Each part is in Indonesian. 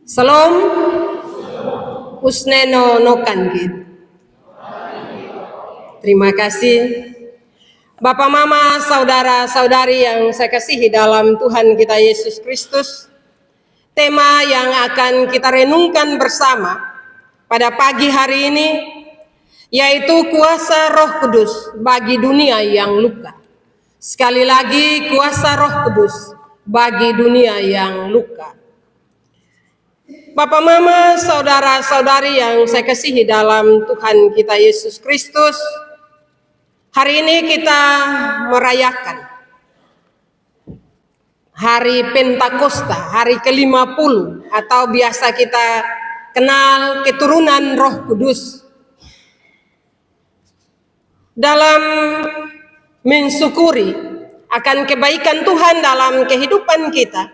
Salam usneno nokangit. Terima kasih Bapak Mama, saudara-saudari yang saya kasihi dalam Tuhan kita Yesus Kristus. Tema yang akan kita renungkan bersama pada pagi hari ini yaitu kuasa Roh Kudus bagi dunia yang luka. Sekali lagi, kuasa Roh Kudus bagi dunia yang luka. Bapak Mama, saudara-saudari yang saya kasihi dalam Tuhan kita Yesus Kristus, hari ini kita merayakan Hari Pentakosta, hari ke-50 atau biasa kita kenal keturunan Roh Kudus. Dalam mensyukuri akan kebaikan Tuhan dalam kehidupan kita,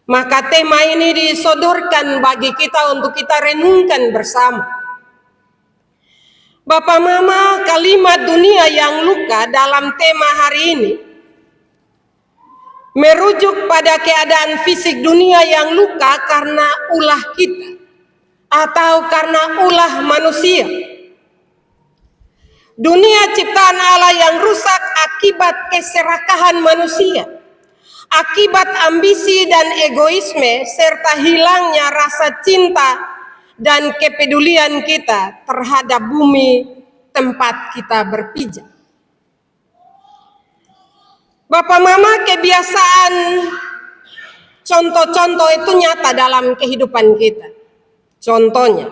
maka tema ini disodorkan bagi kita untuk kita renungkan bersama. Bapak Mama, kalimat dunia yang luka dalam tema hari ini merujuk pada keadaan fisik dunia yang luka karena ulah kita atau karena ulah manusia. Dunia ciptaan Allah yang rusak akibat keserakahan manusia, akibat ambisi dan egoisme serta hilangnya rasa cinta dan kepedulian kita terhadap bumi tempat kita berpijak. Bapak Mama, kebiasaan contoh-contoh itu nyata dalam kehidupan kita. Contohnya,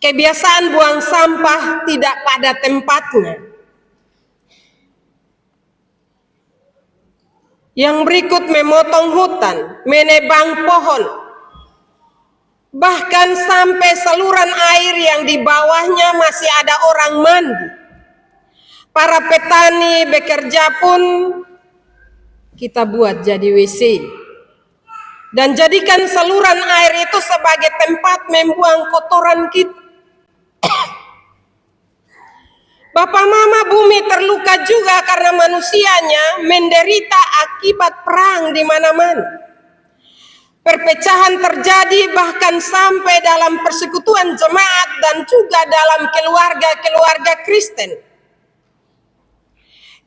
kebiasaan buang sampah tidak pada tempatnya. Yang berikut, memotong hutan, menebang pohon, bahkan sampai saluran air yang di bawahnya masih ada orang mandi. Para petani bekerja pun kita buat jadi WC. Dan jadikan saluran air itu sebagai tempat membuang kotoran kita. Bapak Mama, bumi terluka juga karena manusianya menderita akibat perang di mana-mana. Perpecahan terjadi bahkan sampai dalam persekutuan jemaat dan juga dalam keluarga-keluarga Kristen.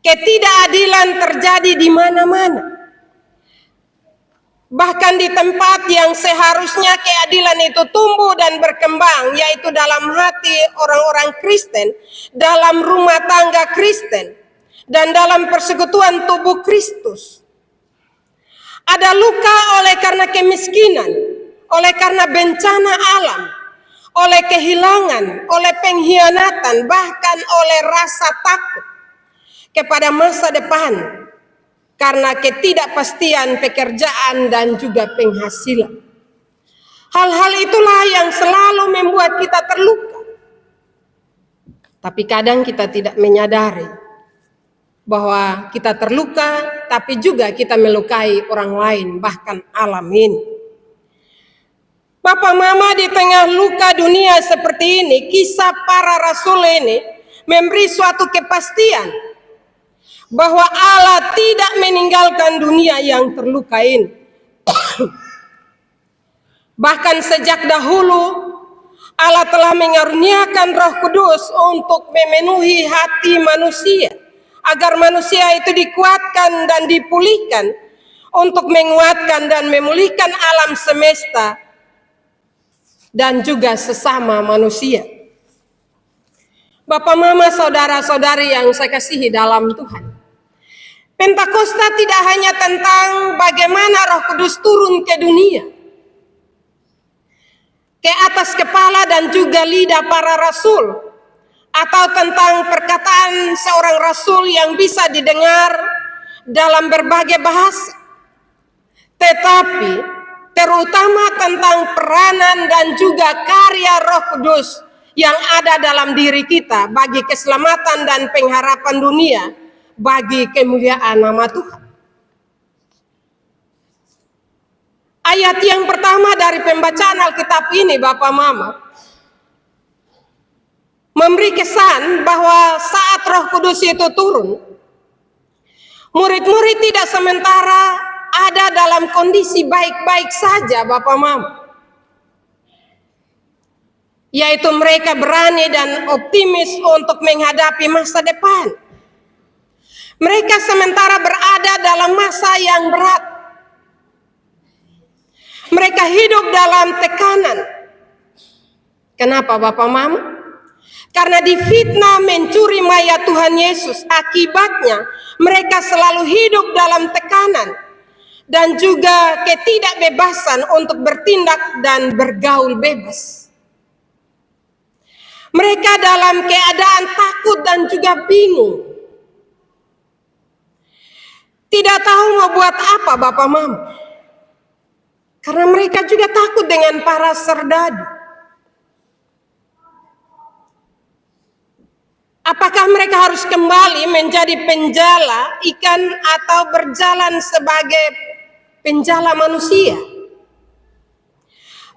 Ketidakadilan terjadi di mana-mana. Bahkan di tempat yang seharusnya keadilan itu tumbuh dan berkembang, yaitu dalam hati orang-orang Kristen, dalam rumah tangga Kristen, dan dalam persekutuan tubuh Kristus. Ada luka oleh karena kemiskinan, oleh karena bencana alam, oleh kehilangan, oleh pengkhianatan, bahkan oleh rasa takut kepada masa depan karena ketidakpastian pekerjaan dan juga penghasilan. Hal-hal itulah yang selalu membuat kita terluka. Tapi kadang kita tidak menyadari bahwa kita terluka, tapi juga kita melukai orang lain, bahkan alam ini. Bapak Mama, di tengah luka dunia seperti ini, kisah para rasul ini memberi suatu kepastian bahwa Allah tidak meninggalkan dunia yang terluka ini. Bahkan sejak dahulu Allah telah mengaruniakan Roh Kudus untuk memenuhi hati manusia, agar manusia itu dikuatkan dan dipulihkan untuk menguatkan dan memulihkan alam semesta dan juga sesama manusia. Bapak Mama, saudara-saudari yang saya kasihi dalam Tuhan, Pentakosta tidak hanya tentang bagaimana Roh Kudus turun ke dunia, ke atas kepala dan juga lidah para rasul, atau tentang perkataan seorang rasul yang bisa didengar dalam berbagai bahasa, tetapi terutama tentang peranan dan juga karya Roh Kudus yang ada dalam diri kita bagi keselamatan dan pengharapan dunia, bagi kemuliaan nama Tuhan. Ayat yang pertama dari pembacaan Alkitab ini, Bapak Mama, memberi kesan bahwa saat Roh Kudus itu turun, murid-murid tidak sementara ada dalam kondisi baik-baik saja, Bapak Mama. yaitu mereka berani dan optimis untuk menghadapi masa depan. Mereka sementara berada dalam masa yang berat. Mereka hidup dalam tekanan. Kenapa Bapak Mama? Karena difitnah mencuri mayat Tuhan Yesus. Akibatnya mereka selalu hidup dalam tekanan dan juga ketidakbebasan untuk bertindak dan bergaul bebas. Mereka dalam keadaan takut dan juga bingung. Tidak tahu mau buat apa Bapak Mama. Karena mereka juga takut dengan para serdadu. Apakah mereka harus kembali menjadi penjala ikan atau berjalan sebagai penjala manusia?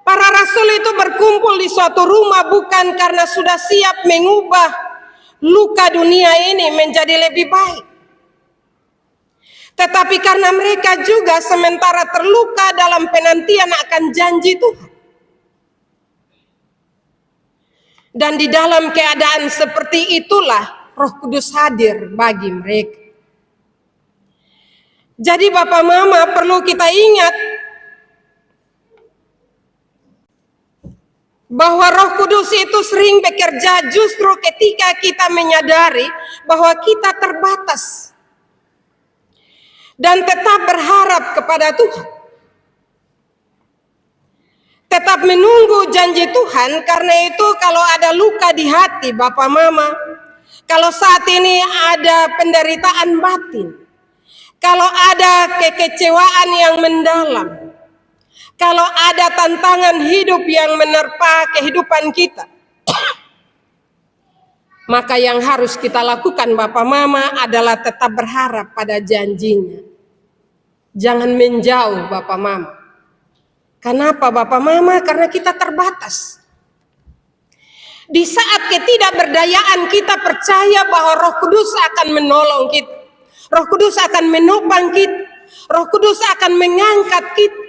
Para rasul itu berkumpul di suatu rumah bukan karena sudah siap mengubah luka dunia ini menjadi lebih baik, tetapi karena mereka juga sementara terluka dalam penantian akan janji Tuhan. Dan di dalam keadaan seperti itulah Roh Kudus hadir bagi mereka. Jadi Bapak Mama perlu kita ingat bahwa Roh Kudus itu sering bekerja justru ketika kita menyadari bahwa kita terbatas dan tetap berharap kepada Tuhan. Tetap menunggu janji Tuhan. Karena itu kalau ada luka di hati Bapak Mama, kalau saat ini ada penderitaan batin, kalau ada kekecewaan yang mendalam, kalau ada tantangan hidup yang menerpa kehidupan kita, maka yang harus kita lakukan Bapak Mama adalah tetap berharap pada janjinya. Jangan menjauh Bapak Mama. Kenapa Bapak Mama? Karena kita terbatas. Di saat ketidakberdayaan kita percaya bahwa Roh Kudus akan menolong kita. Roh Kudus akan menopang kita. Roh Kudus akan mengangkat kita.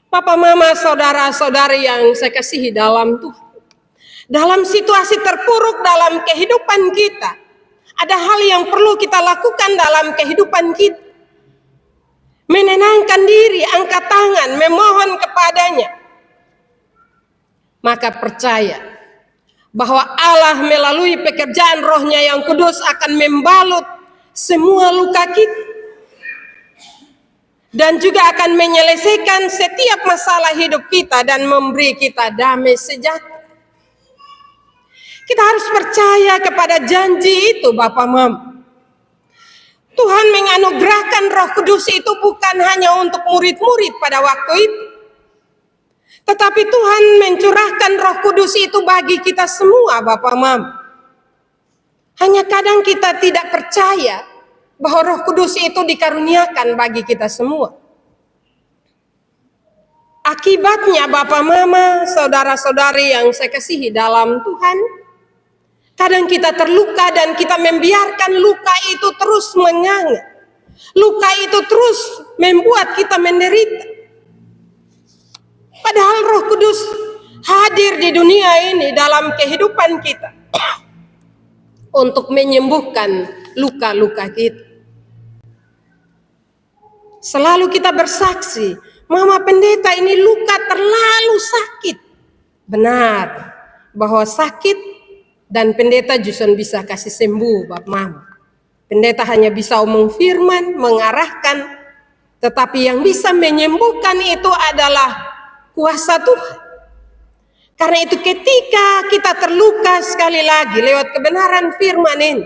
Bapak Mama, saudara-saudari yang saya kasihi dalam Tuhan. Dalam situasi terpuruk dalam kehidupan kita, ada hal yang perlu kita lakukan dalam kehidupan kita. Menenangkan diri, angkat tangan, memohon kepadanya. Maka percaya bahwa Allah melalui pekerjaan Roh-Nya yang kudus akan membalut semua luka kita. Dan juga akan menyelesaikan setiap masalah hidup kita dan memberi kita damai sejahtera. Kita harus percaya kepada janji itu Bapak Mama. Tuhan menganugerahkan Roh Kudus itu bukan hanya untuk murid-murid pada waktu itu. Tetapi Tuhan mencurahkan Roh Kudus itu bagi kita semua Bapak Mama. Hanya kadang kita tidak percaya bahwa Roh Kudus itu dikaruniakan bagi kita semua. Akibatnya Bapak Mama, saudara-saudari yang saya kasihi dalam Tuhan, kadang kita terluka dan kita membiarkan luka itu terus menganga. Luka itu terus membuat kita menderita. Padahal Roh Kudus hadir di dunia ini dalam kehidupan kita untuk menyembuhkan luka-luka kita. Selalu kita bersaksi, Mama Pendeta ini luka terlalu sakit. Benar bahwa sakit dan pendeta justru bisa kasih sembuh Bapak Mama. Pendeta hanya bisa omong firman, mengarahkan, tetapi yang bisa menyembuhkan itu adalah kuasa Tuhan. Karena itu ketika kita terluka sekali lagi lewat kebenaran firman ini,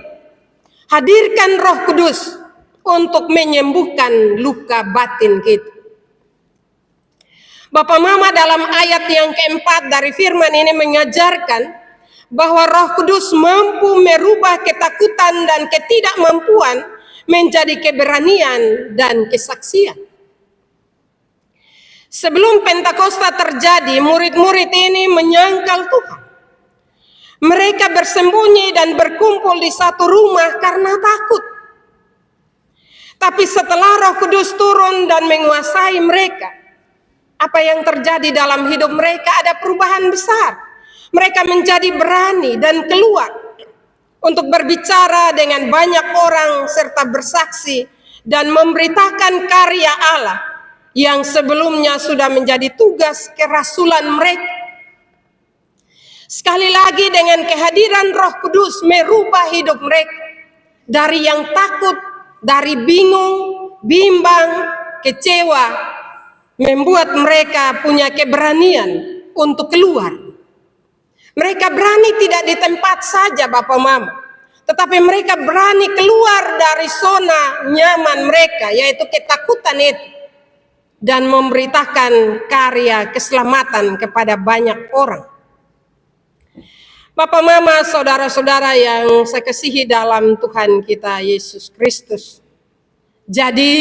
hadirkan Roh Kudus untuk menyembuhkan luka batin kita. Bapak Mama dalam ayat yang keempat dari firman ini mengajarkan bahwa Roh Kudus mampu merubah ketakutan dan ketidakmampuan menjadi keberanian dan kesaksian. Sebelum Pentakosta terjadi, murid-murid ini menyangkal Tuhan. Mereka bersembunyi dan berkumpul di satu rumah karena takut. Tapi setelah Roh Kudus turun dan menguasai mereka, apa yang terjadi dalam hidup mereka, ada perubahan besar. Mereka menjadi berani dan keluar untuk berbicara dengan banyak orang serta bersaksi dan memberitakan karya Allah yang sebelumnya sudah menjadi tugas kerasulan mereka. Sekali lagi, dengan kehadiran Roh Kudus merubah hidup mereka dari yang takut, dari bingung, bimbang, kecewa, membuat mereka punya keberanian untuk keluar. Mereka berani tidak di tempat saja Bapak Mama, tetapi mereka berani keluar dari zona nyaman mereka, yaitu ketakutan itu, dan memberitakan karya keselamatan kepada banyak orang. Bapak Mama, saudara-saudara yang saya kasihi dalam Tuhan kita Yesus Kristus. Jadi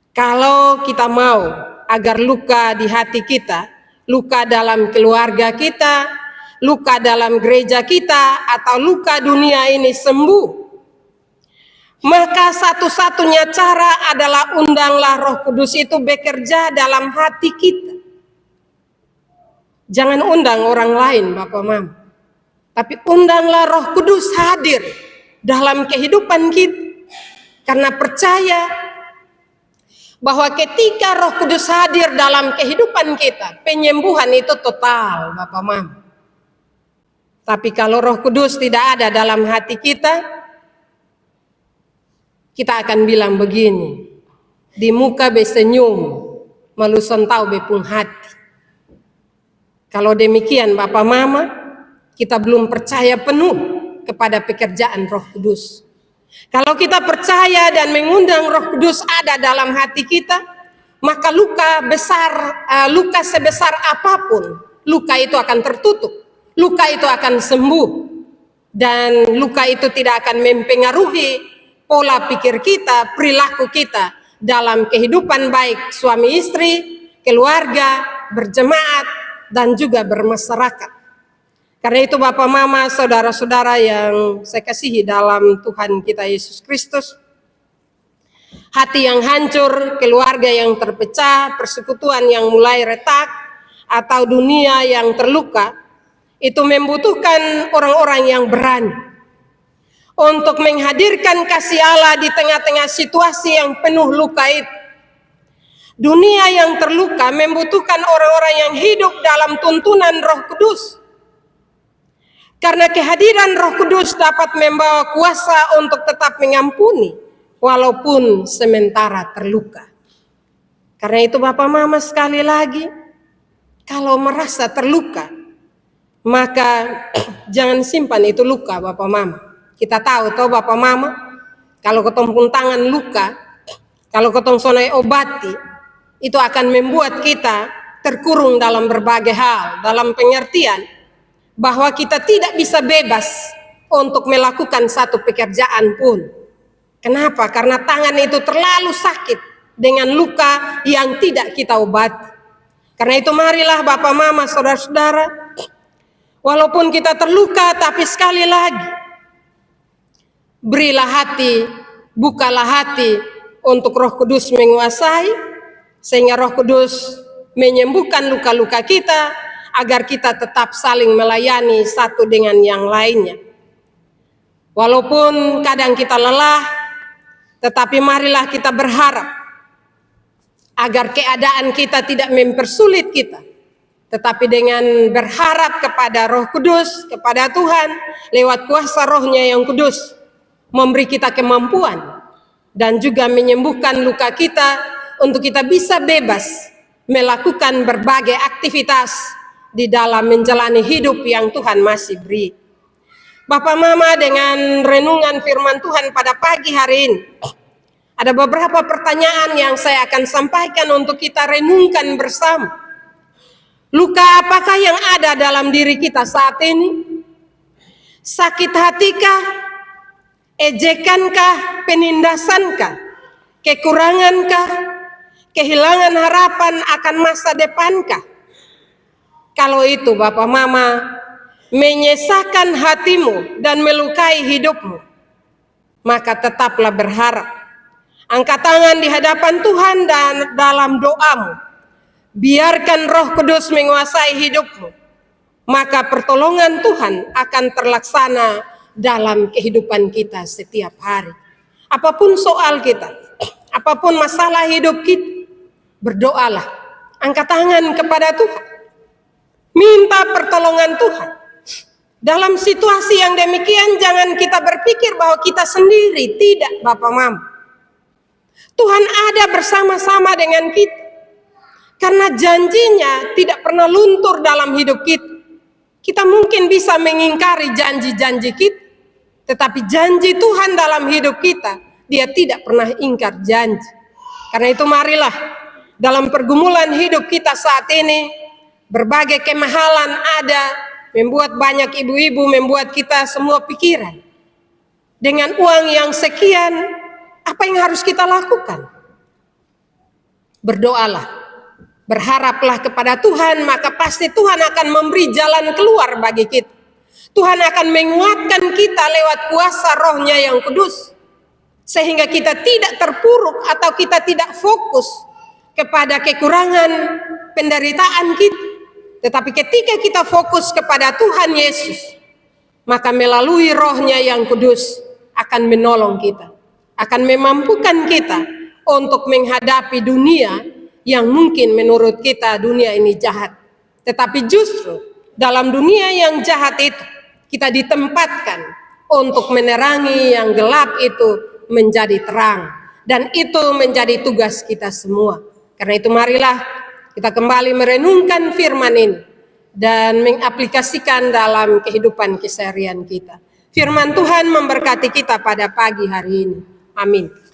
kalau kita mau agar luka di hati kita, luka dalam keluarga kita, luka dalam gereja kita, atau luka dunia ini sembuh, maka satu-satunya cara adalah undanglah Roh Kudus itu bekerja dalam hati kita. Jangan undang orang lain Bapak Mama, tapi undanglah Roh Kudus hadir dalam kehidupan kita. Karena percaya bahwa ketika Roh Kudus hadir dalam kehidupan kita, penyembuhan itu total Bapak Mama. Tapi kalau Roh Kudus tidak ada dalam hati kita, kita akan bilang begini, di muka besenyum, malu sontau bepung hati. Kalau demikian Bapak Mama, kita belum percaya penuh kepada pekerjaan Roh Kudus. Kalau kita percaya dan mengundang Roh Kudus ada dalam hati kita, maka luka sebesar apapun, luka itu akan tertutup, luka itu akan sembuh, dan luka itu tidak akan mempengaruhi pola pikir kita, perilaku kita dalam kehidupan baik suami istri, keluarga, berjemaat, dan juga bermasyarakat. Karena itu Bapak Mama, saudara-saudara yang saya kasihi dalam Tuhan kita Yesus Kristus, hati yang hancur, keluarga yang terpecah, persekutuan yang mulai retak, atau dunia yang terluka, itu membutuhkan orang-orang yang berani untuk menghadirkan kasih Allah di tengah-tengah situasi yang penuh luka itu. Dunia yang terluka membutuhkan orang-orang yang hidup dalam tuntunan Roh Kudus. Karena kehadiran Roh Kudus dapat membawa kuasa untuk tetap mengampuni walaupun sementara terluka. Karena itu Bapak Mama, sekali lagi, kalau merasa terluka, maka jangan simpan itu luka Bapak Mama. Kita tahu toh Bapak Mama, kalau ketong pun tangan luka, kalau ketong sonai obati, itu akan membuat kita terkurung dalam berbagai hal, dalam pengertian bahwa kita tidak bisa bebas untuk melakukan satu pekerjaan pun. Kenapa? Karena tangan itu terlalu sakit dengan luka yang tidak kita obati. Karena itu marilah Bapak Mama, saudara-saudara, walaupun kita terluka, tapi sekali lagi, berilah hati, bukalah hati untuk Roh Kudus menguasai, sehingga Roh Kudus menyembuhkan luka-luka kita, agar kita tetap saling melayani satu dengan yang lainnya. Walaupun kadang kita lelah, tetapi marilah kita berharap agar keadaan kita tidak mempersulit kita, tetapi dengan berharap kepada Roh Kudus, kepada Tuhan, lewat kuasa Roh-Nya yang kudus, memberi kita kemampuan dan juga menyembuhkan luka kita untuk kita bisa bebas melakukan berbagai aktivitas di dalam menjalani hidup yang Tuhan masih beri. Bapak Mama, dengan renungan firman Tuhan pada pagi hari ini, ada beberapa pertanyaan yang saya akan sampaikan untuk kita renungkan bersama. Luka apakah yang ada dalam diri kita saat ini? Sakit hatikah? Ejekankah? Penindasankah? Kekurangankah? Kehilangan harapan akan masa depankah? Kalau itu Bapak Mama menyesakkan hatimu dan melukai hidupmu, maka tetaplah berharap. Angkat tangan di hadapan Tuhan dan dalam doamu, biarkan Roh Kudus menguasai hidupmu, maka pertolongan Tuhan akan terlaksana dalam kehidupan kita setiap hari. Apapun soal kita, apapun masalah hidup kita, berdoalah, angkat tangan kepada Tuhan, minta pertolongan Tuhan. Dalam situasi yang demikian, jangan kita berpikir bahwa kita sendiri. Tidak, Bapak Mama. Tuhan ada bersama-sama dengan kita. Karena janjinya tidak pernah luntur dalam hidup kita. Kita mungkin bisa mengingkari janji-janji kita, tetapi janji Tuhan dalam hidup kita, Dia tidak pernah ingkar janji. Karena itu marilah dalam pergumulan hidup kita saat ini, berbagai kemahalan ada, membuat banyak ibu-ibu, membuat kita semua pikiran. Dengan uang yang sekian, apa yang harus kita lakukan? Berdoalah. Berharaplah kepada Tuhan, maka pasti Tuhan akan memberi jalan keluar bagi kita. Tuhan akan menguatkan kita lewat kuasa Roh-Nya yang kudus. Sehingga kita tidak terpuruk atau kita tidak fokus kepada kekurangan penderitaan kita. Tetapi ketika kita fokus kepada Tuhan Yesus, maka melalui Roh-Nya yang kudus akan menolong kita. Akan memampukan kita untuk menghadapi dunia yang mungkin menurut kita dunia ini jahat. Tetapi justru dalam dunia yang jahat itu, kita ditempatkan untuk menerangi yang gelap itu menjadi terang. Dan itu menjadi tugas kita semua. Karena itu marilah kita kembali merenungkan firman ini dan mengaplikasikan dalam kehidupan keseharian kita. Firman Tuhan memberkati kita pada pagi hari ini. Amin.